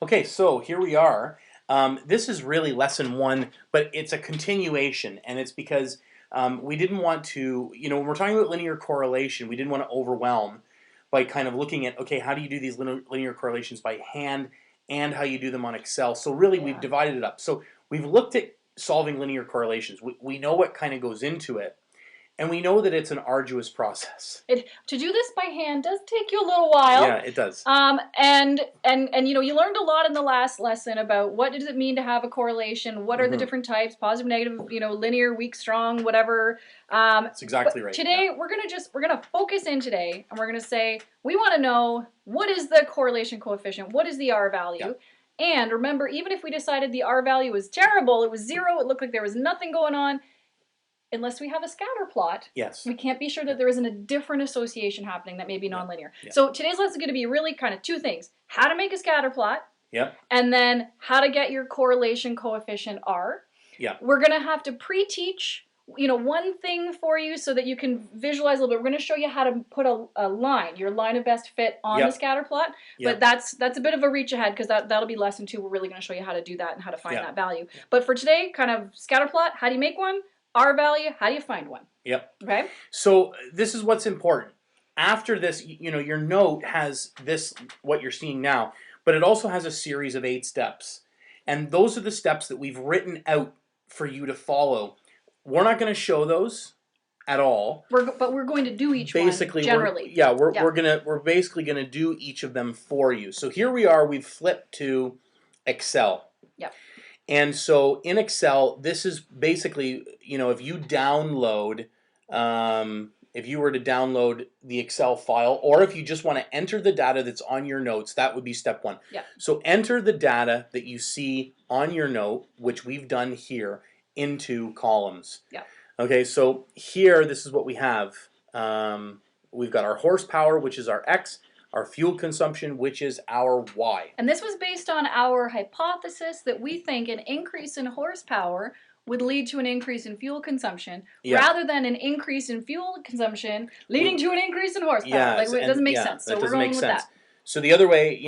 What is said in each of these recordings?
Okay, so here we are. This is really lesson one, but it's a continuation, and it's because we didn't want to, when we're talking about linear correlation, we didn't want to overwhelm by kind of looking at, okay, how do you do these linear correlations by hand and how you do them on Excel. So really, we've divided it up. So we've looked at solving linear correlations. We know what kind of goes into it. And we know that it's an arduous process. To do this by hand does take you a little while. Yeah, it does. And you learned a lot in the last lesson about what does it mean to have a correlation, what are the different types, positive, negative, linear, weak, strong, whatever. That's exactly right. Today we're gonna focus in today, and we're gonna say we want to know what is the correlation coefficient, what is the R value. Yeah. And remember, even if we decided the R value was terrible, it was 0, it looked like there was nothing going on, unless we have a scatter plot, yes, we can't be sure that there isn't a different association happening that may be nonlinear. Yeah. So today's lesson is going to be really kind of two things: how to make a scatter plot, and then how to get your correlation coefficient R. Yeah. We're going to have to pre-teach, one thing for you so that you can visualize a little bit. We're going to show you how to put a line, your line of best fit on the scatter plot. But that's a bit of a reach ahead because that'll be lesson 2. We're really going to show you how to do that and how to find that value. But for today, kind of scatter plot, how do you make one? R value, how do you find one? Yep. Okay. So this is what's important. After this, your note has this, what you're seeing now, but it also has a series of 8 steps. And those are the steps that we've written out for you to follow. We're not going to show those at all. But we're going to do each one generally. We're basically going to do each of them for you. So here we are, we've flipped to Excel. Yep. And so in Excel, this is basically, if you download, if you were to download the Excel file, or if you just want to enter the data that's on your notes, that would be step 1. Yeah. So enter the data that you see on your note, which we've done here, into columns. Yeah. Okay, so here, this is what we have. We've got our horsepower, which is our X, our fuel consumption, which is our Y. And this was based on our hypothesis that we think an increase in horsepower would lead to an increase in fuel consumption, rather than an increase in fuel consumption leading to an increase in horsepower. Yeah, it doesn't make sense. So we're going with that. So the other way,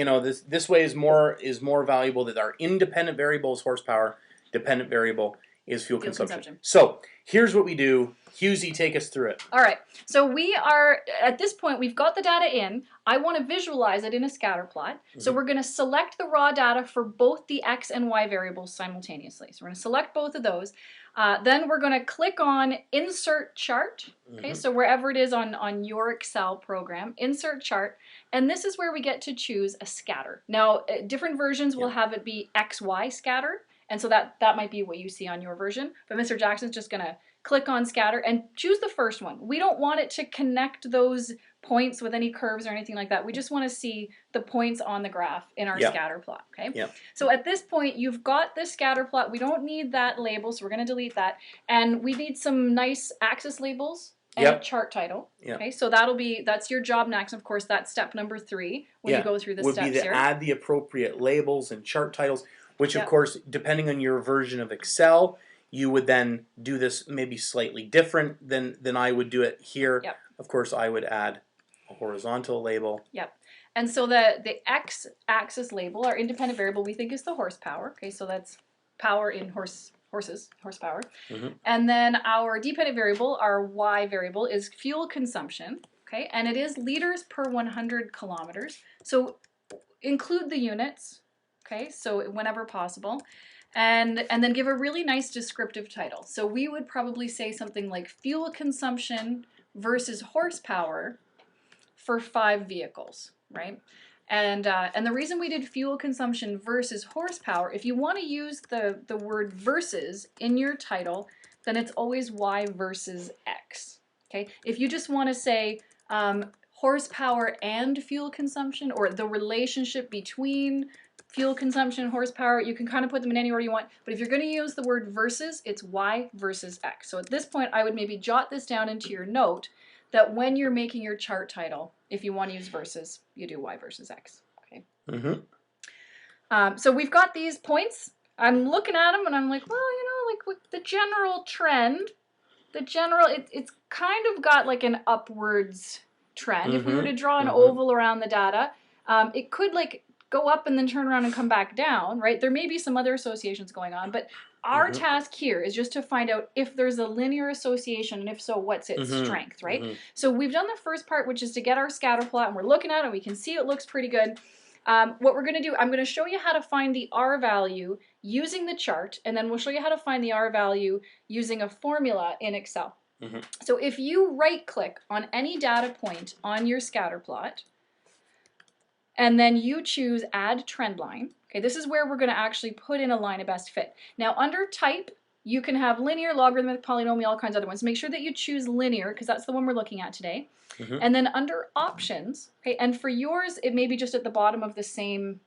this way is more valuable, that our independent variable is horsepower, dependent variable is fuel consumption. So here's what we do. Hughesy, take us through it. All right. So we are, at this point, we've got the data in. I want to visualize it in a scatter plot. So we're going to select the raw data for both the X and Y variables simultaneously. So we're going to select both of those. Then we're going to click on Insert Chart. Okay, so wherever it is on your Excel program, Insert Chart. And this is where we get to choose a scatter. Now, different versions will have it be XY scatter. And so that might be what you see on your version. But Mr. Jackson's just going to click on scatter and choose the first one. We don't want it to connect those points with any curves or anything like that. We just want to see the points on the graph in our scatter plot. Okay. Yep. So at this point, you've got the scatter plot. We don't need that label, so we're going to delete that. And we need some nice axis labels and a chart title. Yep. Okay. So that's your job next. Of course, that's step number 3 when you go through the steps here. Would be to add the appropriate labels and chart titles, which of course, depending on your version of Excel, you would then do this maybe slightly different than I would do it here. Yep. Of course, I would add a horizontal label. Yep. And so the x-axis label, our independent variable, we think is the horsepower. Okay, so that's power in horsepower. And then our dependent variable, our y variable, is fuel consumption. Okay, and it is liters per 100 kilometers. So include the units. Okay, so whenever possible. And then give a really nice descriptive title. So we would probably say something like fuel consumption versus horsepower for 5 vehicles, right? And the reason we did fuel consumption versus horsepower, if you want to use the word versus in your title, then it's always Y versus X. Okay? If you just want to say horsepower and fuel consumption, or the relationship between fuel consumption, horsepower, you can kind of put them in any order you want. But if you're going to use the word versus, it's Y versus X. So at this point, I would maybe jot this down into your note that when you're making your chart title, if you want to use versus, you do Y versus X. Okay. So we've got these points. I'm looking at them and I'm like, well, like with the general trend, it's kind of got like an upwards trend. If we were to draw an oval around the data, it could like go up and then turn around and come back down, right? There may be some other associations going on, but our task here is just to find out if there's a linear association, and if so, what's its strength, right? So we've done the first part, which is to get our scatter plot, and we're looking at it, and we can see it looks pretty good. What we're going to do, I'm going to show you how to find the R value using the chart, and then we'll show you how to find the R value using a formula in Excel. So if you right-click on any data point on your scatter plot, and then you choose Add Trend Line. Okay, this is where we're going to actually put in a line of best fit. Now, under Type, you can have linear, logarithmic, polynomial, all kinds of other ones. Make sure that you choose linear, because that's the one we're looking at today. And then under Options, okay, and for yours, it may be just at the bottom of the same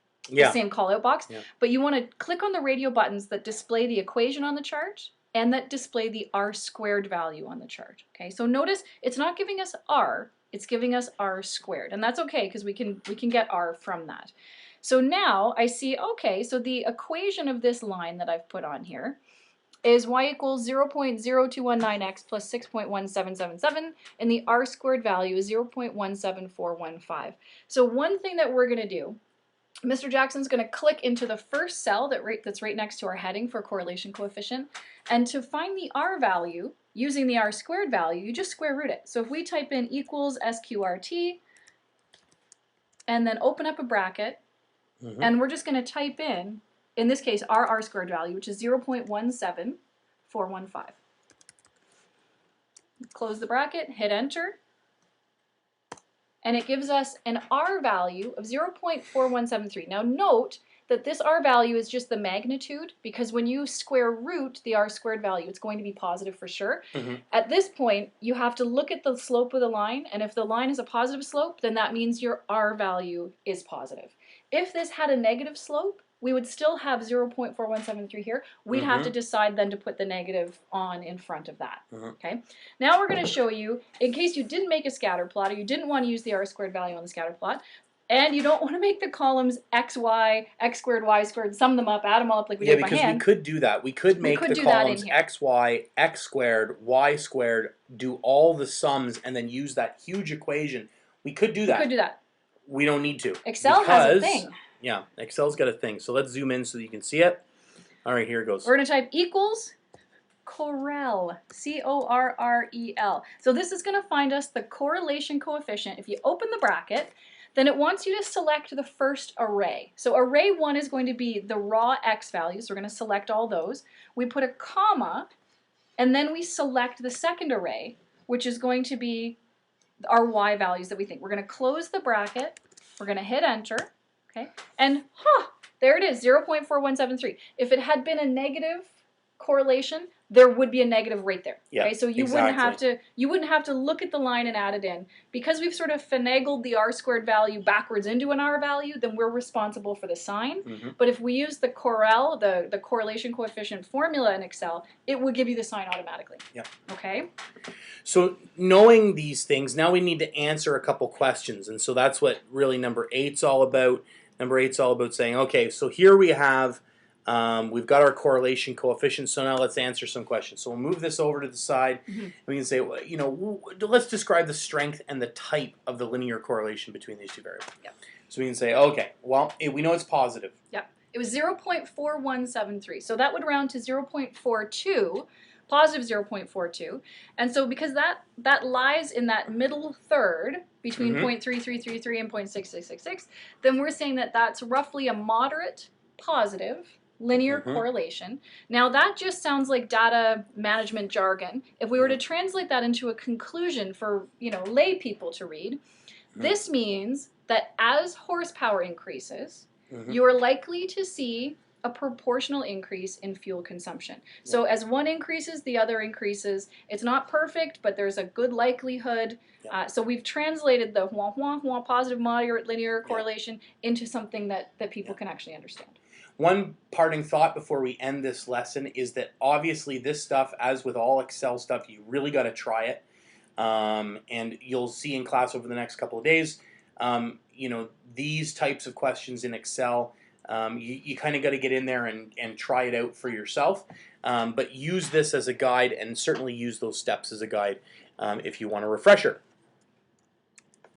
call-out box, but you want to click on the radio buttons that display the equation on the chart and that display the R squared value on the chart. Okay, so notice it's not giving us R, it's giving us R squared, and that's okay because we can get R from that. So now I see, okay, so the equation of this line that I've put on here is y equals 0.0219x plus 6.1777, and the R squared value is 0.17415. So one thing that we're going to do, Mr. Jackson's going to click into the first cell that's right next to our heading for correlation coefficient, and to find the R value, using the R squared value, you just square root it. So if we type in equals SQRT, and then open up a bracket, and we're just going to type in this case, our R squared value, which is 0.17415. Close the bracket, hit enter, and it gives us an R value of 0.4173. Now note that this R value is just the magnitude, because when you square root the R squared value, it's going to be positive for sure. At this point, you have to look at the slope of the line, and if the line is a positive slope, then that means your R value is positive. If this had a negative slope, we would still have 0.4173 here. We'd have to decide then to put the negative on in front of that. Okay. Now we're going to show you, in case you didn't make a scatter plot, or you didn't want to use the R squared value on the scatter plot, and you don't want to make the columns x, y, x squared, y squared, sum them up, add them all up like we did by hand. Yeah, because we could do that. We could make the columns x, y, x squared, y squared, do all the sums, and then use that huge equation. We could do that. We could do that. We don't need to. Excel has a thing. Yeah, Excel's got a thing. So let's zoom in so that you can see it. All right, here it goes. We're going to type equals Correl, C-O-R-R-E-L. So this is going to find us the correlation coefficient. If you open the bracket, then it wants you to select the first array. So array 1 is going to be the raw x values. We're going to select all those. We put a comma, and then we select the second array, which is going to be our y values that we think. We're going to close the bracket. We're going to hit enter. Okay, and there it is, 0.4173. If it had been a negative correlation, there would be a negative right there. Yeah, okay, so you wouldn't have to look at the line and add it in. Because we've sort of finagled the R squared value backwards into an R value, then we're responsible for the sign. But if we use the Correl, the correlation coefficient formula in Excel, it would give you the sign automatically. Yeah. Okay. So knowing these things, now we need to answer a couple questions, and so that's what really number 8's all about. Number 8's all about saying, okay, so here we have, we've got our correlation coefficient, so now let's answer some questions. So we'll move this over to the side, and we can say, well, you know, let's describe the strength and the type of the linear correlation between these two variables. Yep. So we can say, okay, well, we know it's positive. Yep. It was 0.4173, so that would round to 0.42, positive 0.42, and so because that lies in that middle third between 0.3333 and 0.6666, then we're saying that that's roughly a moderate positive linear correlation. Now that just sounds like data management jargon. If we were to translate that into a conclusion for, you know, lay people to read, this means that as horsepower increases, you're likely to see a proportional increase in fuel consumption. So as one increases, the other increases. It's not perfect, but there's a good likelihood. So we've translated the positive moderate linear correlation into something that people can actually understand. One parting thought before we end this lesson is that obviously this stuff, as with all Excel stuff, you really got to try it. And you'll see in class over the next couple of days, you know, these types of questions in Excel, you kind of got to get in there and try it out for yourself. But use this as a guide, and certainly use those steps as a guide if you want a refresher.